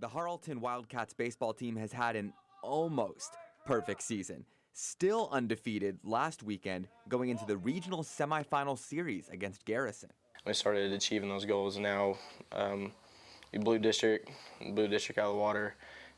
The Harleton Wildcats baseball team has had an almost perfect season. Still undefeated last weekend, going into the regional semifinal series against Garrison. We started achieving those goals, and now we blew district out of the water,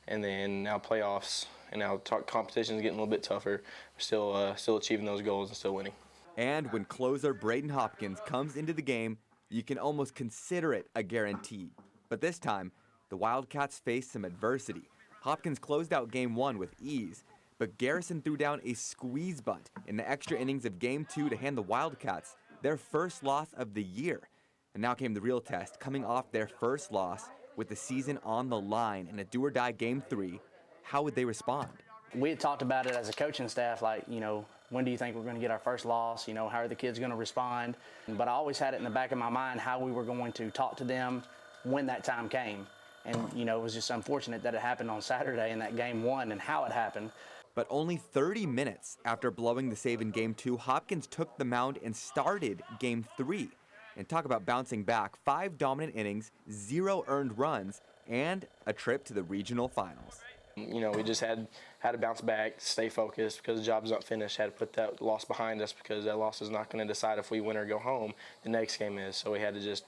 and then now playoffs, and now competition is getting a little bit tougher. We're still achieving those goals and still winning. And when closer Braden Hopkins comes into the game, you can almost consider it a guarantee. But this time, the Wildcats faced some adversity. Hopkins closed out Game 1 with ease, but Garrison threw down a squeeze bunt in the extra innings of Game 2 to hand the Wildcats their first loss of the year. And now came the real test, coming off their first loss with the season on the line in a do-or-die Game 3. How would they respond? We had talked about it as a coaching staff, like, when do you think we're going to get our first loss? How are the kids going to respond? But I always had it in the back of my mind how we were going to talk to them when that time came. And, it was just unfortunate that it happened on Saturday in that Game 1 and how it happened. But only 30 minutes after blowing the save in Game 2, Hopkins took the mound and started Game 3. And talk about bouncing back, 5 dominant innings, 0 earned runs, and a trip to the regional finals. We just had to bounce back, stay focused because the job's not finished. Had to put that loss behind us because that loss is not going to decide if we win or go home. The next game is. So we had to just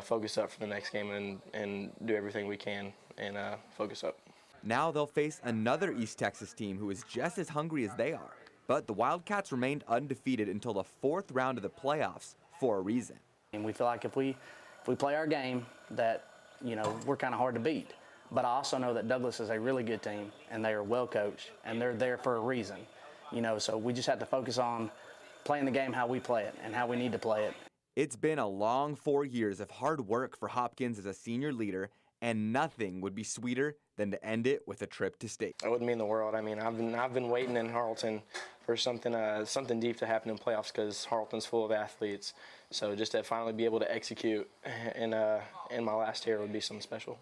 focus up for the next game and do everything we can and focus up. Now they'll face another East Texas team who is just as hungry as they are. But the Wildcats remained undefeated until the 4th round of the playoffs for a reason. And we feel like if we play our game, that we're kind of hard to beat. But I also know that Douglas is a really good team, and they are well coached, and they're there for a reason. So we just have to focus on playing the game how we play it and how we need to play it. It's been a long 4 years of hard work for Hopkins as a senior leader, and nothing would be sweeter than to end it with a trip to state. That wouldn't mean the world. I've been waiting in Harleton for something deep to happen in playoffs because Harleton's full of athletes. So just to finally be able to execute in my last year would be something special.